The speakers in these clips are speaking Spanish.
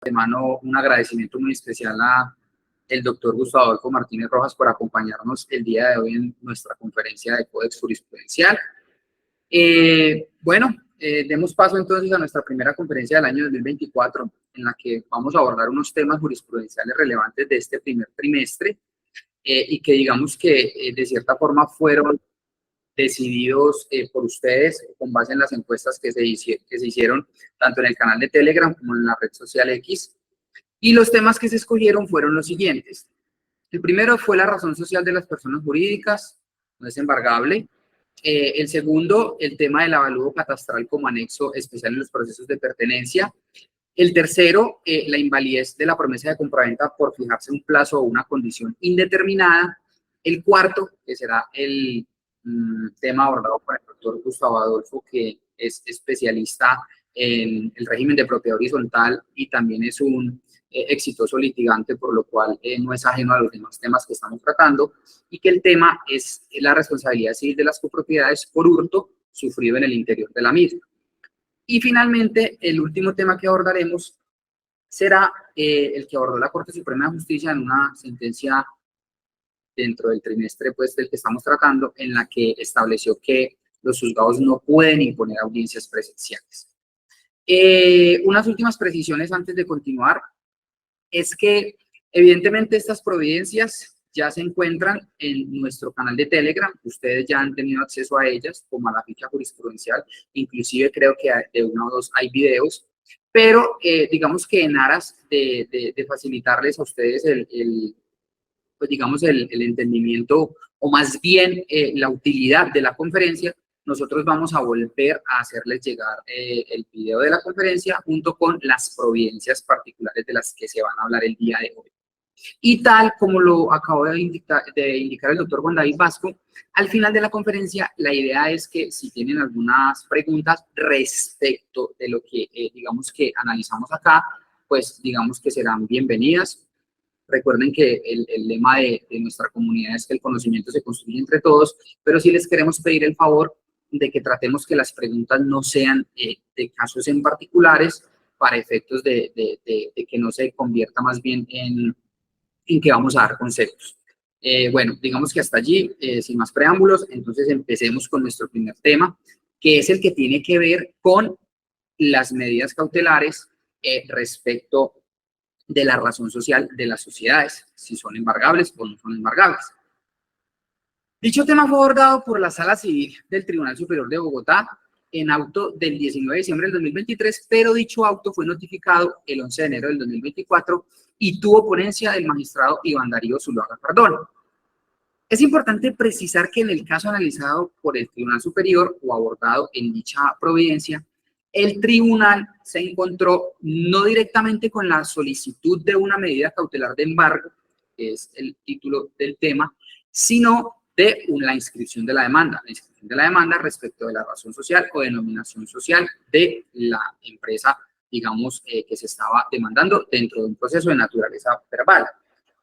De mano, un agradecimiento muy especial a el doctor Gustavo Adolfo Martínez Rojas por acompañarnos el día de hoy en nuestra conferencia de Códex Jurisprudencial. Demos paso entonces a nuestra primera conferencia del año 2024, en la que vamos a abordar unos temas jurisprudenciales relevantes de este primer trimestre y que digamos que de cierta forma fueron decididos por ustedes con base en las encuestas que se hicieron tanto en el canal de Telegram como en la red social X. Y los temas que se escogieron fueron los siguientes. El primero fue la razón social de las personas jurídicas, no es embargable. El segundo, el tema del avalúo catastral como anexo especial en los procesos de pertenencia. El tercero, la invalidez de la promesa de compraventa por fijarse un plazo o una condición indeterminada. El cuarto, que será el tema abordado por el doctor Gustavo Adolfo, que es especialista en el régimen de propiedad horizontal y también es un exitoso litigante, por lo cual no es ajeno a los demás temas que estamos tratando, y que el tema es la responsabilidad civil de las copropiedades por hurto sufrido en el interior de la misma. Y finalmente, el último tema que abordaremos será el que abordó la Corte Suprema de Justicia en una sentencia dentro del trimestre del que estamos tratando, en la que estableció que los juzgados no pueden imponer audiencias presenciales. Unas últimas precisiones antes de continuar es que evidentemente estas providencias ya se encuentran en nuestro canal de Telegram, ustedes ya han tenido acceso a ellas, como a la ficha jurisprudencial, inclusive creo que de uno o dos hay videos, pero digamos que en aras de facilitarles a ustedes el entendimiento, o más bien la utilidad de la conferencia, nosotros vamos a volver a hacerles llegar el video de la conferencia junto con las providencias particulares de las que se van a hablar el día de hoy. Y tal como lo acabo de indicar el doctor Juan David Vasco, al final de la conferencia la idea es que si tienen algunas preguntas respecto de lo que digamos que analizamos acá, pues digamos que serán bienvenidas. Recuerden que el lema de nuestra comunidad es que el conocimiento se construye entre todos, pero sí les queremos pedir el favor de que tratemos que las preguntas no sean de casos en particulares para efectos de que no se convierta más bien en que vamos a dar conceptos. Bueno, digamos que hasta allí, sin más preámbulos, entonces empecemos con nuestro primer tema, que es el que tiene que ver con las medidas cautelares respecto de la razón social de las sociedades, si son embargables o no son embargables. Dicho tema fue abordado por la Sala Civil del Tribunal Superior de Bogotá en auto del 19 de diciembre del 2023, pero dicho auto fue notificado el 11 de enero del 2024 y tuvo ponencia del magistrado Iván Darío Zuluaga Cardona. Es importante precisar que en el caso analizado por el Tribunal Superior o abordado en dicha providencia, el tribunal se encontró no directamente con la solicitud de una medida cautelar de embargo, que es el título del tema, sino de la inscripción de la demanda. La inscripción de la demanda respecto de la razón social o denominación social de la empresa, digamos, que se estaba demandando dentro de un proceso de naturaleza verbal.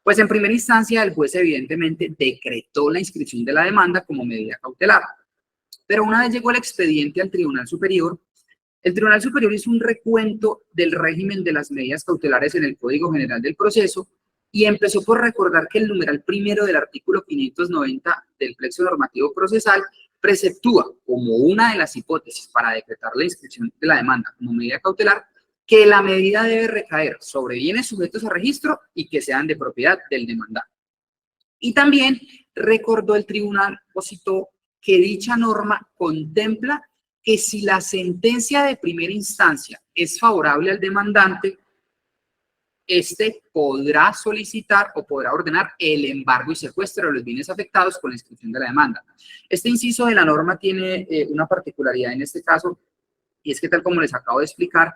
Pues en primera instancia el juez evidentemente decretó la inscripción de la demanda como medida cautelar. Pero una vez llegó el expediente al Tribunal Superior, el Tribunal Superior hizo un recuento del régimen de las medidas cautelares en el Código General del Proceso y empezó por recordar que el numeral primero del artículo 590 del Plexo Normativo Procesal preceptúa como una de las hipótesis para decretar la inscripción de la demanda como medida cautelar que la medida debe recaer sobre bienes sujetos a registro y que sean de propiedad del demandado. Y también recordó el tribunal, o citó, que dicha norma contempla que si la sentencia de primera instancia es favorable al demandante, este podrá solicitar o podrá ordenar el embargo y secuestro de los bienes afectados con la inscripción de la demanda. Este inciso de la norma tiene una particularidad en este caso, y es que tal como les acabo de explicar,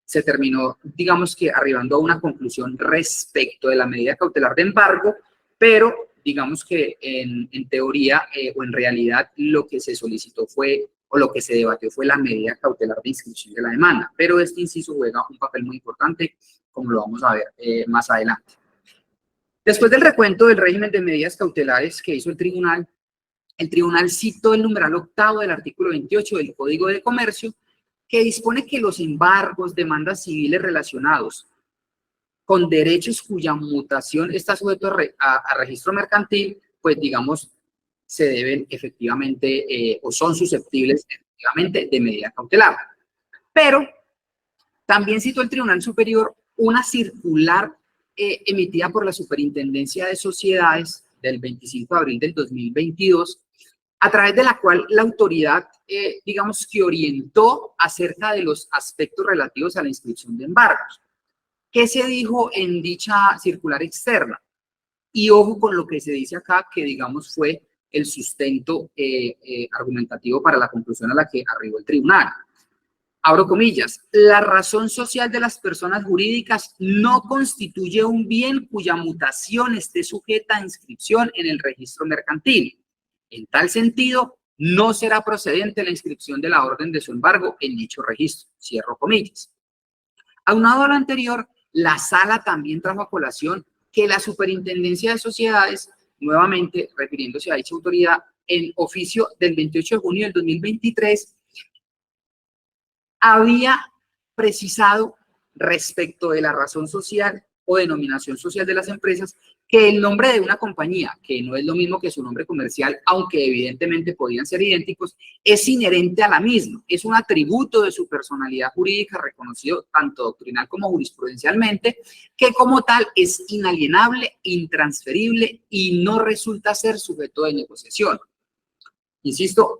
se terminó, digamos que arribando a una conclusión respecto de la medida cautelar de embargo, pero digamos que en teoría o en realidad lo que se solicitó fue, o lo que se debatió fue la medida cautelar de inscripción de la demanda, pero este inciso juega un papel muy importante, como lo vamos a ver más adelante. Después del recuento del régimen de medidas cautelares que hizo el tribunal citó el numeral octavo del artículo 28 del Código de Comercio, que dispone que los embargos, demandas civiles relacionados con derechos cuya mutación está sujeto a registro mercantil, pues digamos, se deben efectivamente o son susceptibles efectivamente de medida cautelar. Pero también citó el Tribunal Superior una circular emitida por la Superintendencia de Sociedades del 25 de abril del 2022, a través de la cual la autoridad, digamos que orientó acerca de los aspectos relativos a la inscripción de embargos. ¿Qué se dijo en dicha circular externa? Y ojo con lo que se dice acá, que digamos fue el sustento argumentativo para la conclusión a la que arribó el tribunal. Abro comillas, la razón social de las personas jurídicas no constituye un bien cuya mutación esté sujeta a inscripción en el registro mercantil. En tal sentido, no será procedente la inscripción de la orden de su embargo en dicho registro. Cierro comillas. Aunado a lo anterior, la sala también trajo a colación que la Superintendencia de Sociedades, nuevamente refiriéndose a dicha autoridad, en oficio del 28 de junio del 2023, había precisado respecto de la razón social o denominación social de las empresas que el nombre de una compañía, que no es lo mismo que su nombre comercial, aunque evidentemente podrían ser idénticos, es inherente a la misma, es un atributo de su personalidad jurídica reconocido tanto doctrinal como jurisprudencialmente, que como tal es inalienable, intransferible y no resulta ser sujeto de negociación. Insisto,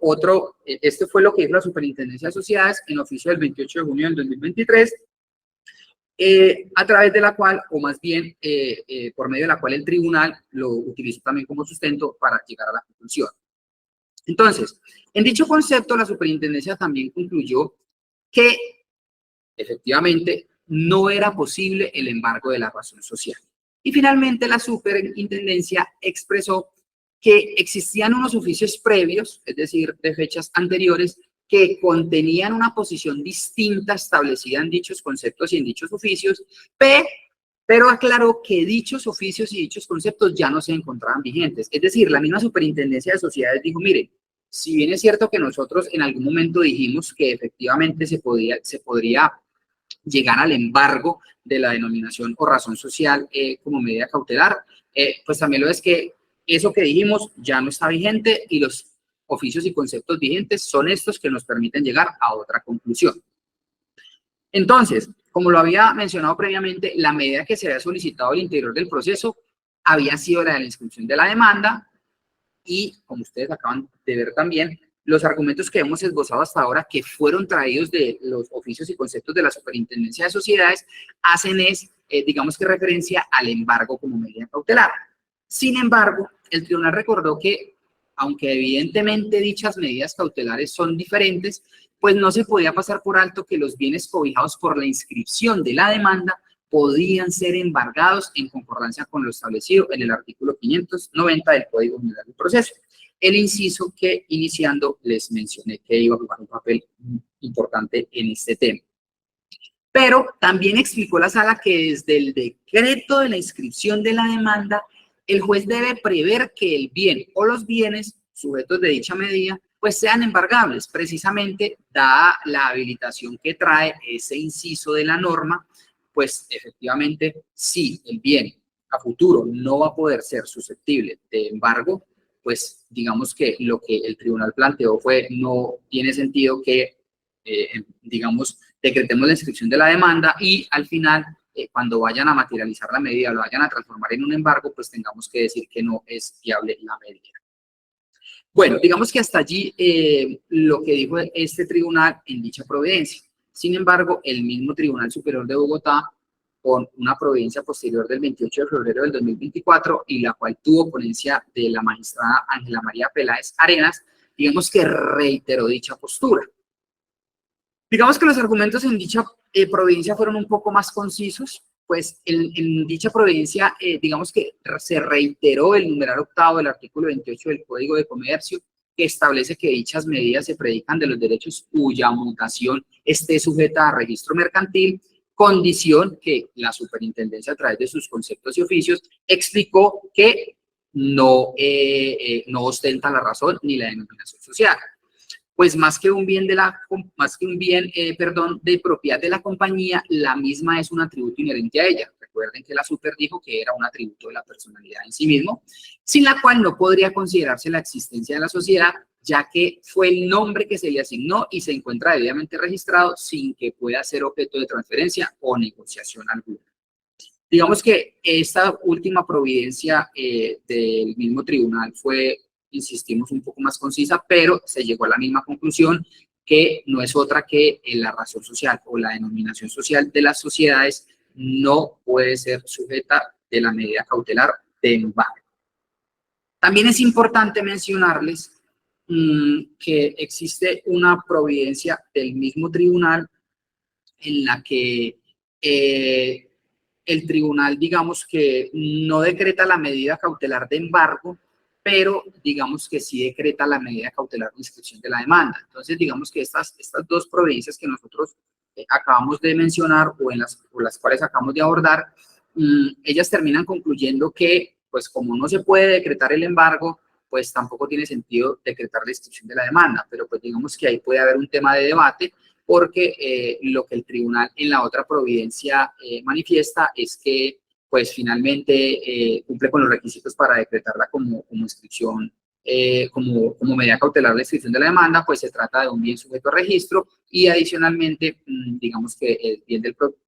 este fue lo que dijo la Superintendencia de Sociedades en oficio del 28 de junio del 2023, a través de la cual, o más bien por medio de la cual el tribunal lo utilizó también como sustento para llegar a la conclusión. Entonces, en dicho concepto, la Superintendencia también concluyó que efectivamente no era posible el embargo de la razón social. Y finalmente la Superintendencia expresó que existían unos oficios previos, es decir, de fechas anteriores, que contenían una posición distinta establecida en dichos conceptos y en dichos oficios, pero aclaró que dichos oficios y dichos conceptos ya no se encontraban vigentes. Es decir, la misma Superintendencia de Sociedades dijo, mire, si bien es cierto que nosotros en algún momento dijimos que efectivamente se podría llegar al embargo de la denominación o razón social como medida cautelar, pues también lo es que eso que dijimos ya no está vigente y los oficios y conceptos vigentes son estos que nos permiten llegar a otra conclusión. Entonces, como lo había mencionado previamente, la medida que se había solicitado al interior del proceso había sido la de la inscripción de la demanda y, como ustedes acaban de ver también, los argumentos que hemos esbozado hasta ahora que fueron traídos de los oficios y conceptos de la Superintendencia de Sociedades hacen digamos que referencia al embargo como medida cautelar. Sin embargo, el tribunal recordó que, aunque evidentemente dichas medidas cautelares son diferentes, pues no se podía pasar por alto que los bienes cobijados por la inscripción de la demanda podían ser embargados en concordancia con lo establecido en el artículo 590 del Código General del Proceso. El inciso que iniciando les mencioné que iba a jugar un papel importante en este tema. Pero también explicó la sala que desde el decreto de la inscripción de la demanda, el juez debe prever que el bien o los bienes sujetos de dicha medida pues sean embargables, precisamente dada la habilitación que trae ese inciso de la norma, pues efectivamente si el bien a futuro no va a poder ser susceptible de embargo, pues digamos que lo que el tribunal planteó fue no tiene sentido que, digamos, decretemos la inscripción de la demanda y al final cuando vayan a materializar la medida, lo vayan a transformar en un embargo, pues tengamos que decir que no es viable la medida. Bueno, digamos que hasta allí lo que dijo este tribunal en dicha providencia. Sin embargo, el mismo Tribunal Superior de Bogotá, con una providencia posterior del 28 de febrero del 2024 y la cual tuvo ponencia de la magistrada Ángela María Peláez Arenas, digamos que reiteró dicha postura. Digamos que los argumentos en dicha providencia fueron un poco más concisos, pues en dicha providencia, digamos que se reiteró el numeral octavo del artículo 28 del Código de Comercio, que establece que dichas medidas se predican de los derechos cuya mutación esté sujeta a registro mercantil, condición que la Superintendencia a través de sus conceptos y oficios explicó que no ostenta la razón ni la denominación social. pues más que un bien de propiedad de la compañía, la misma es un atributo inherente a ella. Recuerden que la super dijo que era un atributo de la personalidad en sí mismo, sin la cual no podría considerarse la existencia de la sociedad, ya que fue el nombre que se le asignó y se encuentra debidamente registrado sin que pueda ser objeto de transferencia o negociación alguna. Digamos que esta última providencia del mismo tribunal fue, insistimos, un poco más concisa, pero se llegó a la misma conclusión, que no es otra que la razón social o la denominación social de las sociedades no puede ser sujeta de la medida cautelar de embargo. También es importante mencionarles que existe una providencia del mismo tribunal en la que el tribunal, digamos que no decreta la medida cautelar de embargo, pero digamos que sí decreta la medida cautelar de inscripción de la demanda. Entonces, digamos que estas dos providencias que nosotros acabamos de mencionar o las cuales acabamos de abordar, ellas terminan concluyendo que, pues como no se puede decretar el embargo, pues tampoco tiene sentido decretar la inscripción de la demanda, pero pues digamos que ahí puede haber un tema de debate, porque lo que el tribunal en la otra providencia manifiesta es que pues finalmente cumple con los requisitos para decretarla como inscripción, como medida cautelar de inscripción de la demanda, pues se trata de un bien sujeto a registro y adicionalmente digamos que el bien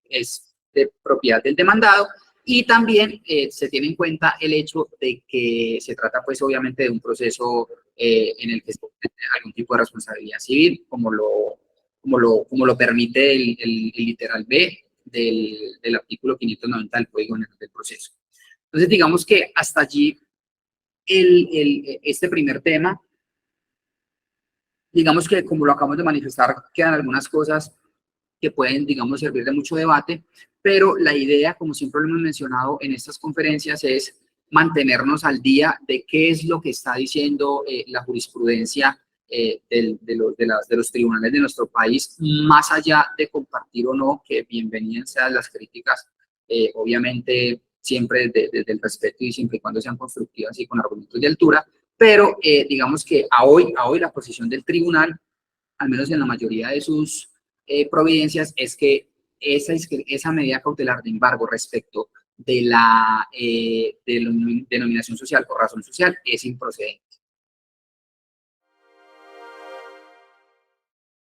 es de propiedad del demandado. Y también se tiene en cuenta el hecho de que se trata, pues, obviamente, de un proceso en el que se comete algún tipo de responsabilidad civil, como lo permite el literal B del artículo 590 del Código General del Proceso. Entonces, digamos que hasta allí este primer tema, digamos que, como lo acabamos de manifestar, quedan algunas cosas que pueden, digamos, servir de mucho debate, pero la idea, como siempre lo hemos mencionado en estas conferencias, es mantenernos al día de qué es lo que está diciendo la jurisprudencia de los tribunales de nuestro país, más allá de compartir o no, que bienvenidas sean las críticas, obviamente siempre desde el respeto y siempre y cuando sean constructivas y con argumentos de altura, pero digamos que a hoy la posición del tribunal, al menos en la mayoría de sus providencias, es que esa medida cautelar de embargo respecto de la denominación social o razón social es improcedente.